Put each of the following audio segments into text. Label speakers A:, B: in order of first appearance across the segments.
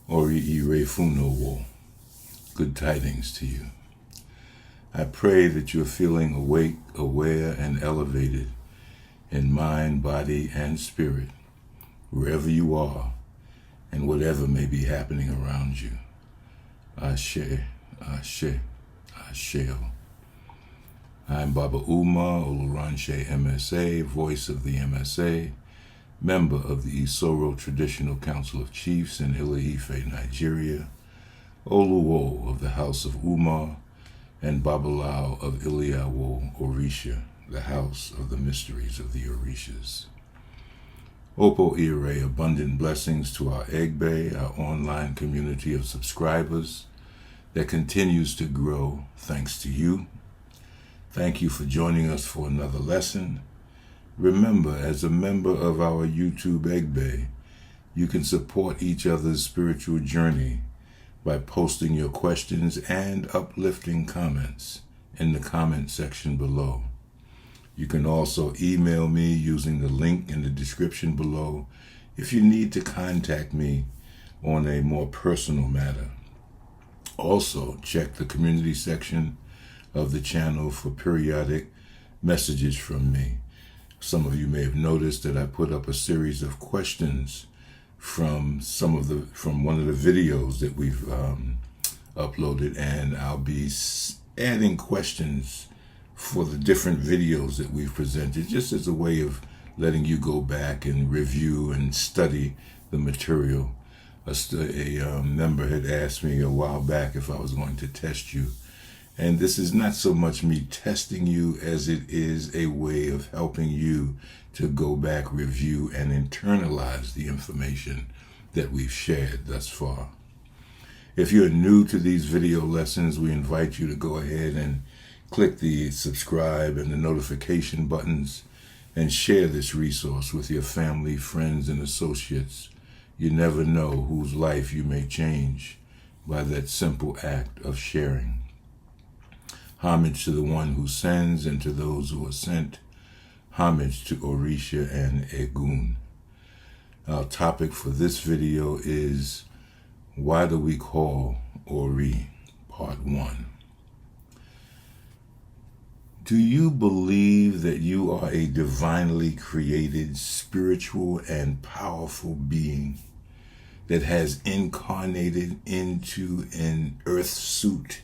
A: Oriire funo. Good tidings to you. I pray that you're feeling awake, aware, and elevated in mind, body, and spirit, wherever you are, and whatever may be happening around you. Ashe, Ashe, Asheo. I'm Baba Umar, Oluranse Emese, voice of the MSA, member of the Isoro Traditional Council of Chiefs in Ile-Ife, Nigeria, Oluwo of the House of Umar, and Babalao of Ile-Ife, Orisa, the House of the Mysteries of the Orishas. Ire, abundant blessings to our Egbe, our online community of subscribers that continues to grow thanks to you. Thank you for joining us for another lesson. Remember, as a member of our YouTube Egbe, you can support each other's spiritual journey by posting your questions and uplifting comments in the comment section below. You can also email me using the link in the description below if you need to contact me on a more personal matter. Also, check the community section of the channel for periodic messages from me. Some of you may have noticed that I put up a series of questions from one of the videos that we've uploaded, and I'll be adding questions for the different videos that we've presented, just as a way of letting you go back and review and study the material. A member had asked me a while back if I was going to test you. And this is not so much me testing you as it is a way of helping you to go back, review, and internalize the information that we've shared thus far. If you're new to these video lessons, we invite you to go ahead and click the subscribe and the notification buttons and share this resource with your family, friends, and associates. You never know whose life you may change by that simple act of sharing. Homage to the one who sends and to those who are sent. Homage to Orisa and Egun. Our topic for this video is, why do we call Ori? Part 1. Do you believe that you are a divinely created, spiritual, and powerful being that has incarnated into an earth suit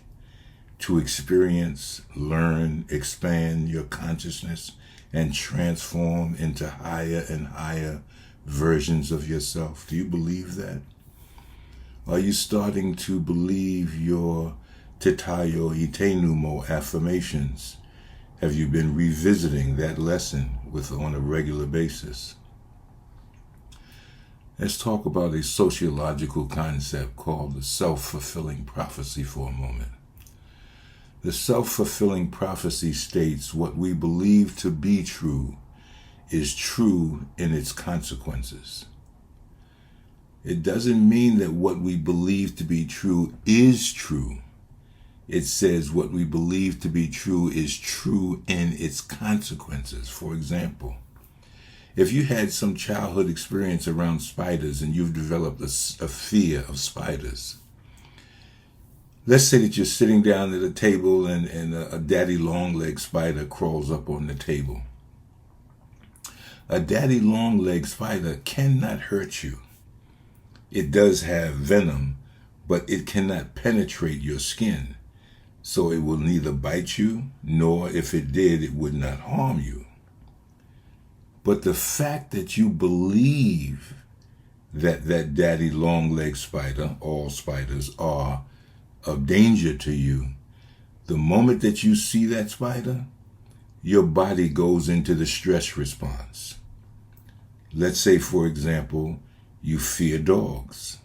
A: to experience, learn, expand your consciousness, and transform into higher and higher versions of yourself? Do you believe that? Are you starting to believe your Tetayo Itenumo affirmations? Have you been revisiting that lesson on a regular basis? Let's talk about a sociological concept called the self-fulfilling prophecy for a moment. The self-fulfilling prophecy states what we believe to be true is true in its consequences. It doesn't mean that what we believe to be true is true. It says what we believe to be true is true in its consequences. For example, if you had some childhood experience around spiders and you've developed a fear of spiders, let's say that you're sitting down at a table and a daddy long-legged spider crawls up on the table. A daddy long-legged spider cannot hurt you. It does have venom, but it cannot penetrate your skin. So it will neither bite you, nor if it did, it would not harm you. But the fact that you believe that daddy long-legged spider, all spiders are of danger to you, the moment that you see that spider, your body goes into the stress response. Let's say, for example, you fear dogs.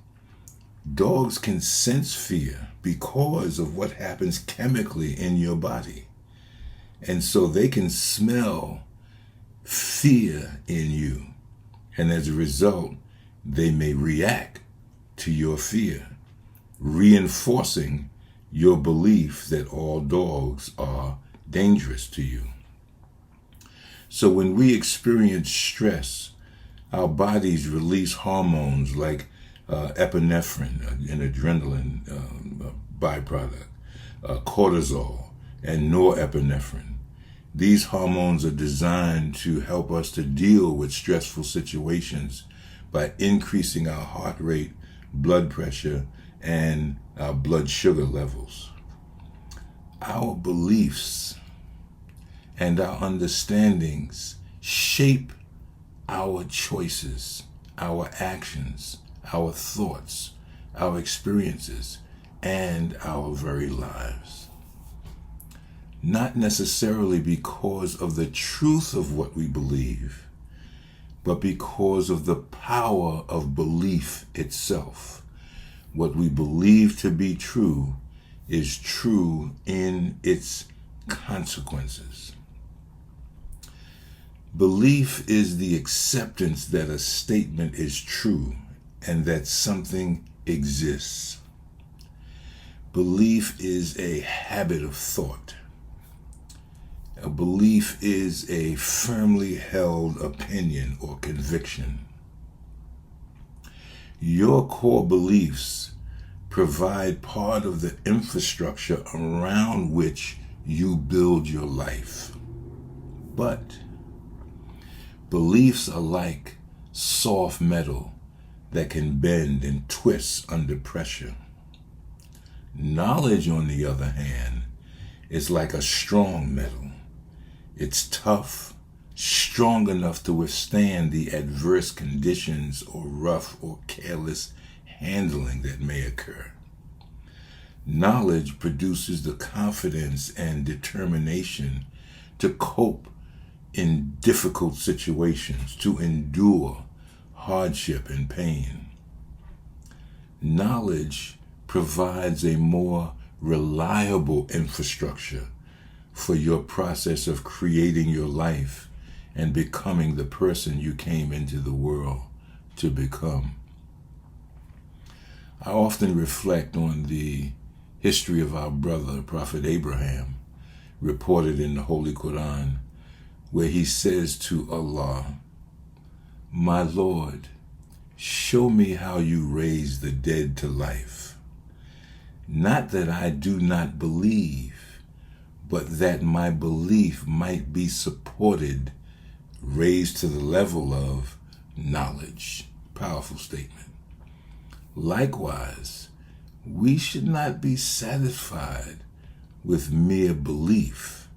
A: Dogs can sense fear because of what happens chemically in your body. And so they can smell fear in you. And as a result, they may react to your fear, reinforcing your belief that all dogs are dangerous to you. So when we experience stress, our bodies release hormones like epinephrine, an adrenaline byproduct, cortisol, and norepinephrine. These hormones are designed to help us to deal with stressful situations by increasing our heart rate, blood pressure, and our blood sugar levels. Our beliefs and our understandings shape our choices, our actions, our thoughts, our experiences, and our very lives. Not necessarily because of the truth of what we believe, but because of the power of belief itself. What we believe to be true is true in its consequences. Belief is the acceptance that a statement is true and that something exists. Belief is a habit of thought. A belief is a firmly held opinion or conviction. Your core beliefs provide part of the infrastructure around which you build your life. But beliefs are like soft metal that can bend and twist under pressure. Knowledge, on the other hand, is like a strong metal. It's tough, strong enough to withstand the adverse conditions or rough or careless handling that may occur. Knowledge produces the confidence and determination to cope in difficult situations, to endure hardship and pain. Knowledge provides a more reliable infrastructure for your process of creating your life and becoming the person you came into the world to become. I often reflect on the history of our brother, Prophet Abraham, reported in the Holy Quran, where he says to Allah, "My Lord, show me how you raise the dead to life. Not that I do not believe, but that my belief might be supported, raised to the level of knowledge." Powerful statement. Likewise, we should not be satisfied with mere belief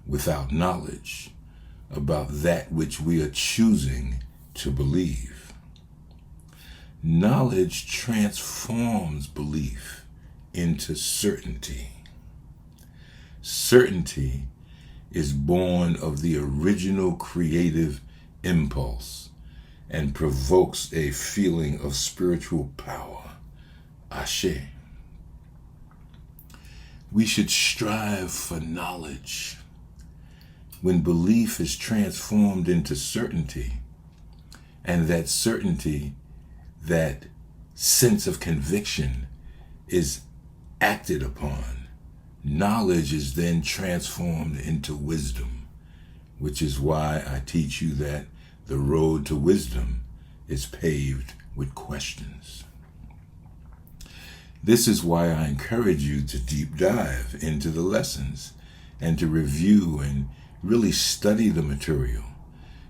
A: without knowledge about that which we are choosing to believe. Knowledge transforms belief into certainty. Certainty is born of the original creative impulse and provokes a feeling of spiritual power. Ashe. We should strive for knowledge. When belief is transformed into certainty, and that certainty, that sense of conviction, is acted upon, knowledge is then transformed into wisdom, which is why I teach you that the road to wisdom is paved with questions. This is why I encourage you to deep dive into the lessons and to review and really study the material.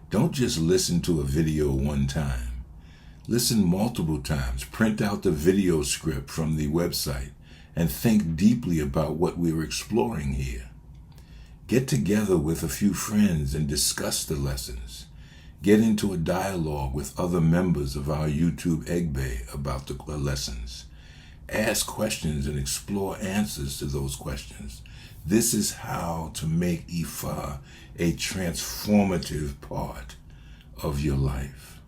A: Don't just listen to a video one time. Listen multiple times. Print out the video script from the website and think deeply about what we were exploring here. Get together with a few friends and discuss the lessons. Get into a dialogue with other members of our YouTube Egg Bay about the lessons. Ask questions and explore answers to those questions. This is how to make Ifa a transformative part of your life.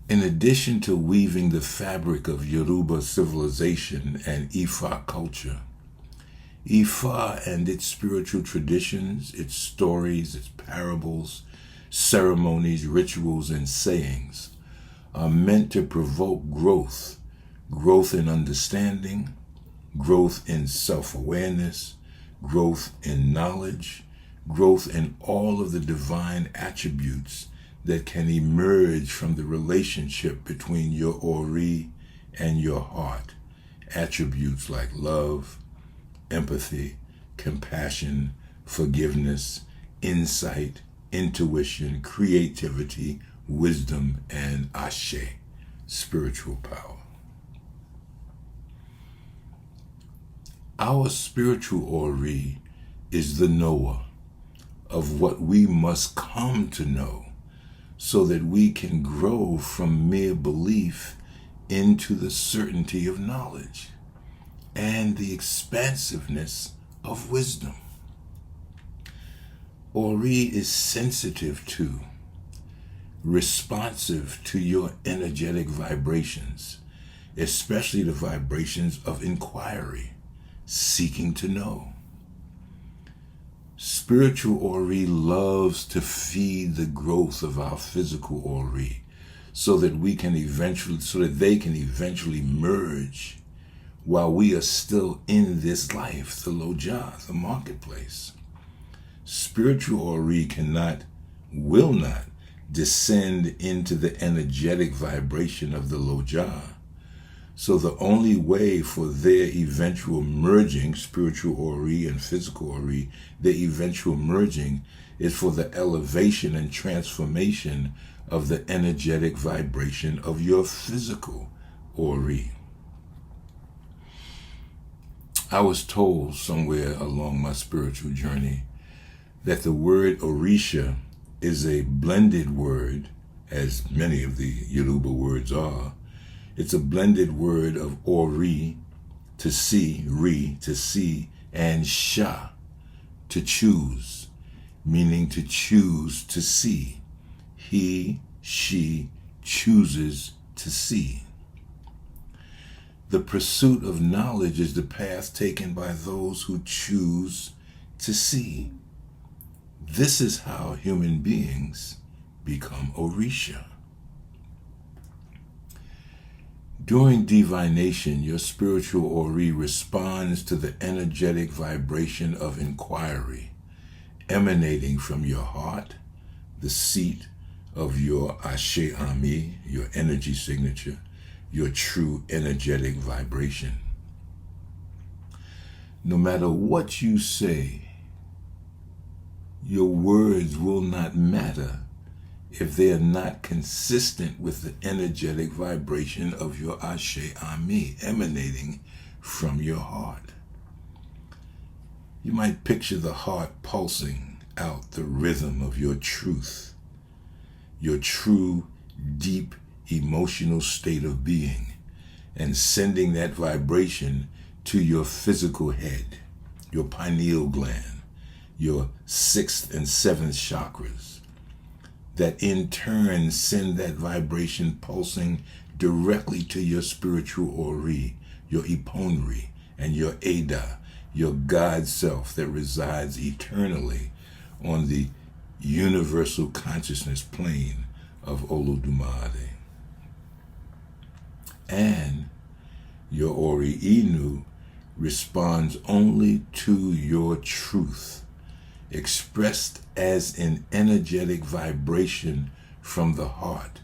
A: In addition to weaving the fabric of Yoruba civilization and Ifa culture, Ifa and its spiritual traditions, its stories, its parables, ceremonies, rituals, and sayings are meant to provoke growth in understanding, growth in self-awareness, growth in knowledge, growth in all of the divine attributes that can emerge from the relationship between your Ori and your heart. Attributes like love, empathy, compassion, forgiveness, insight, intuition, creativity, wisdom, and ashe, spiritual power. Our spiritual Ori is the knower of what we must come to know so that we can grow from mere belief into the certainty of knowledge and the expansiveness of wisdom. Ori is sensitive to, responsive to your energetic vibrations, especially the vibrations of inquiry, seeking to know. Spiritual Ori loves to feed the growth of our physical Ori so that they can eventually merge while we are still in this life, the Loja, the marketplace. Spiritual Ori will not descend into the energetic vibration of the Loja. So the only way for their eventual merging, spiritual Ori and physical Ori, their eventual merging is for the elevation and transformation of the energetic vibration of your physical Ori. I was told somewhere along my spiritual journey that the word Orisha is a blended word, as many of the Yoruba words are. It's a blended word of Ori, to see, Ri, to see, and Sha, to choose, meaning to choose to see. He, she chooses to see. The pursuit of knowledge is the path taken by those who choose to see. This is how human beings become Orisha. During divination, your spiritual Ori responds to the energetic vibration of inquiry emanating from your heart, the seat of your isha'ro, your energy signature, your true energetic vibration. No matter what you say, your words will not matter if they are not consistent with the energetic vibration of your isha'ro emanating from your heart. You might picture the heart pulsing out the rhythm of your truth, your true, deep, emotional state of being, and sending that vibration to your physical head, your pineal gland, your 6th and 7th chakras, that in turn send that vibration pulsing directly to your spiritual Ori, your Iponri, and your Ada, your God self that resides eternally on the universal consciousness plane of Olofi-dumare. And your Ori Inu responds only to your truth, expressed as an energetic vibration from the heart,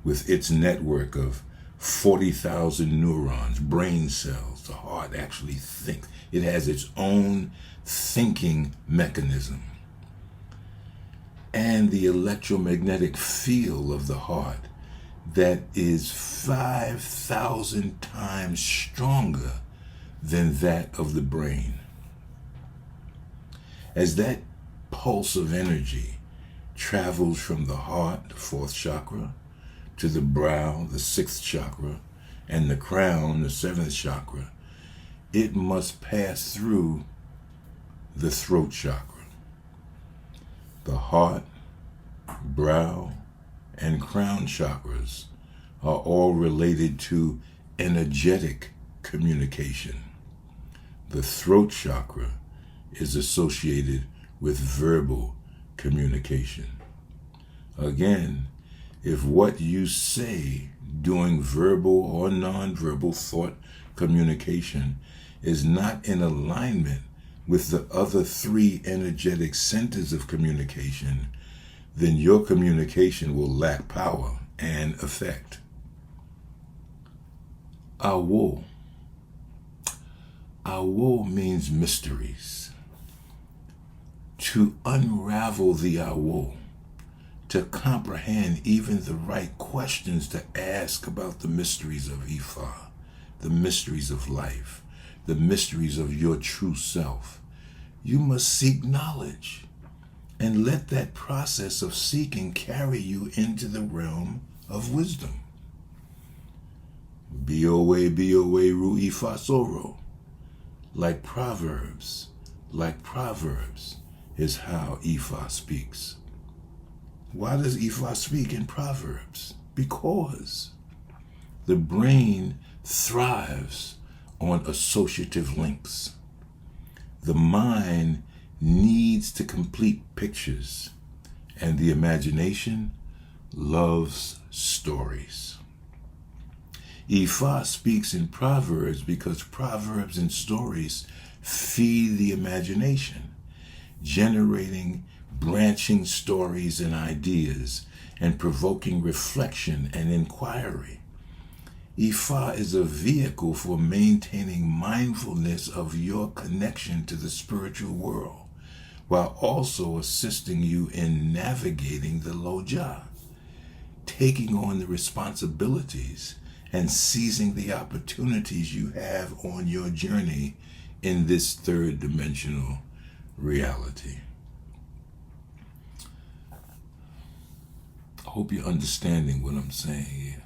A: with its network of 40,000 neurons, brain cells. The heart actually thinks. It has its own thinking mechanism. And the electromagnetic field of the heart that is 5,000 times stronger than that of the brain. As that pulse of energy travels from the heart, the 4th chakra, to the brow, the 6th chakra, and the crown, the 7th chakra, it must pass through the throat chakra. The heart, brow, and crown chakras are all related to energetic communication. The throat chakra is associated with verbal communication. Again, if what you say during verbal or nonverbal thought communication is not in alignment with the other 3 energetic centers of communication, then your communication will lack power and effect. Awo. Awo means mysteries. To unravel the Awo, to comprehend even the right questions to ask about the mysteries of Ifa, the mysteries of life, the mysteries of your true self, you must seek knowledge and let that process of seeking carry you into the realm of wisdom. Boa ru Ifa Isoro. Like proverbs is how Ifa speaks. Why does Ifa speak in proverbs? Because the brain thrives on associative links. The mind needs to complete pictures, and the imagination loves stories. Ifa speaks in proverbs because proverbs and stories feed the imagination, generating branching stories and ideas and provoking reflection and inquiry. Ifa is a vehicle for maintaining mindfulness of your connection to the spiritual world, while also assisting you in navigating the Loja, taking on the responsibilities and seizing the opportunities you have on your journey in this third dimensional reality. I hope you're understanding what I'm saying here.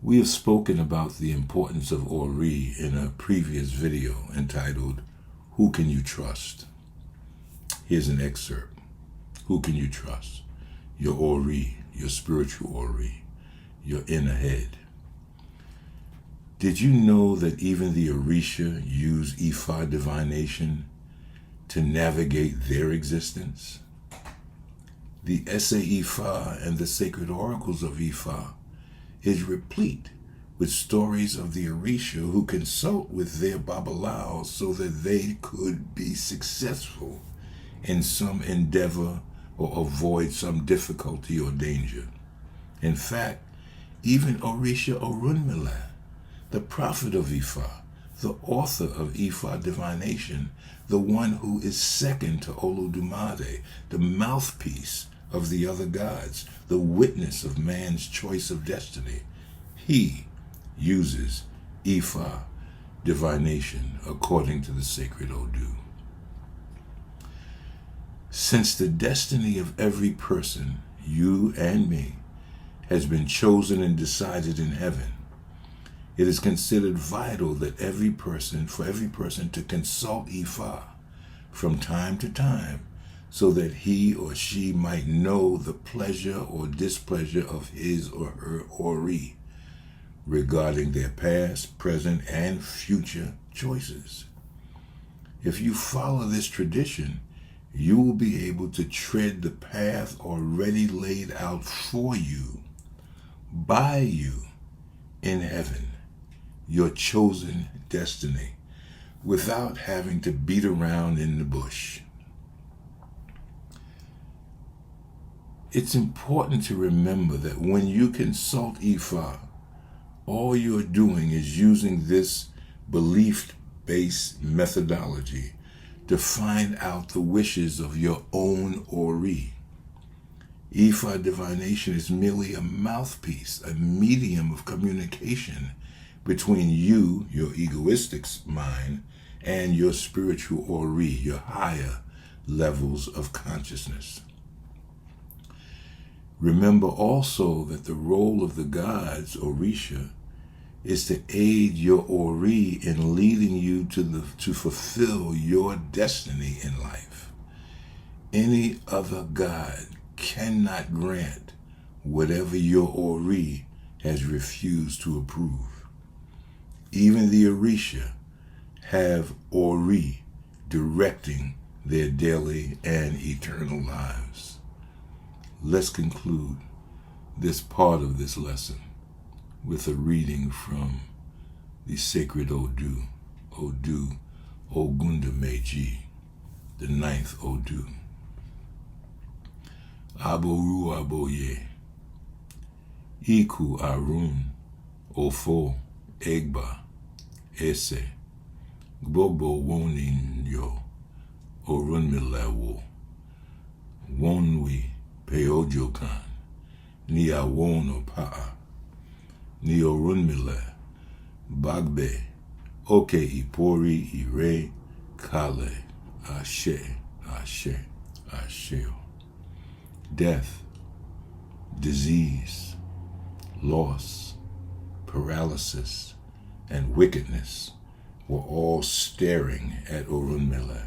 A: We have spoken about the importance of Ori in a previous video entitled, Who Can You Trust? Here's an excerpt. Who can you trust? Your Ori, your spiritual Ori, your inner head. Did you know that even the Orisa use Ifa Divination to navigate their existence? The Essay Ifa and the Sacred Oracles of Ifa is replete with stories of the Orisa who consult with their Babalaos so that they could be successful in some endeavor or avoid some difficulty or danger. In fact, even Orisa Orunmila, the prophet of Ifa, the author of Ifa Divination, the one who is second to Olofi-dumare, the mouthpiece of the other gods, the witness of man's choice of destiny, he uses Ifa Divination according to the Sacred Odu. Since the destiny of every person, you and me, has been chosen and decided in heaven, it is considered vital that for every person to consult Ifa from time to time so that he or she might know the pleasure or displeasure of his or her Ori regarding their past, present, and future choices. If you follow this tradition, you will be able to tread the path already laid out for you, by you, in heaven, your chosen destiny, without having to beat around in the bush. It's important to remember that when you consult Ifa, all you're doing is using this belief-based methodology to find out the wishes of your own Ori. Ifa Divination is merely a mouthpiece, a medium of communication between you, your egoistic mind, and your spiritual Ori, your higher levels of consciousness. Remember also that the role of the gods, Orisa, is to aid your Ori in leading you to fulfill your destiny in life. Any other god cannot grant whatever your Ori has refused to approve. Even the Orisa have Ori directing their daily and eternal lives. Let's conclude this part of this lesson with a reading from the Sacred Odu Ogundameji, the 9th Odu. Aboru aboye. Iku arun. Ofo. Egba. Ese. Gbogbo wonin yo. Orunmilewo. Wonwi peojokan. Ni awono pa'a. Ni orunmile. Bagbe. Oke ipori ire. Kale. Ashe. Ashe. Asheo. Death, disease, loss, paralysis, and wickedness were all staring at Orunmila.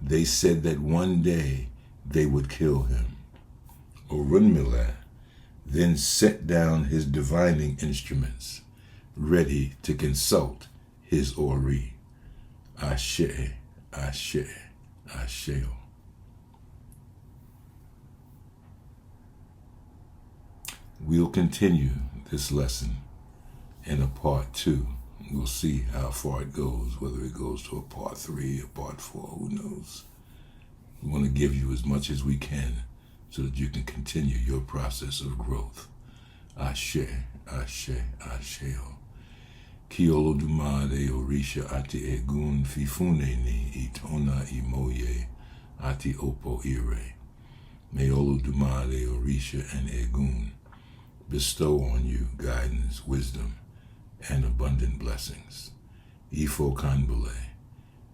A: They said that one day they would kill him. Orunmila then set down his divining instruments, ready to consult his Ori. Ashe, Ashe, Asheo. We'll continue this lesson in a part 2. We'll see how far it goes, whether it goes to a part 3 or part 4, who knows. We want to give you as much as we can so that you can continue your process of growth. Ashe, Ashe, Asheo. Ki Olofi-dumare Orisa ati egun fifune ni itona imoye ati opo ire. May Olofi-dumare Orisa and egun bestow on you guidance, wisdom, and abundant blessings. Ifo kanbule,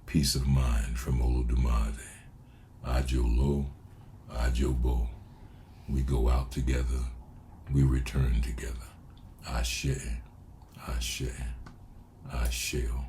A: peace of mind from Olofi-dumare. Ajo lo, ajo bo. We go out together, we return together. Ashe, Ashe, Asheo.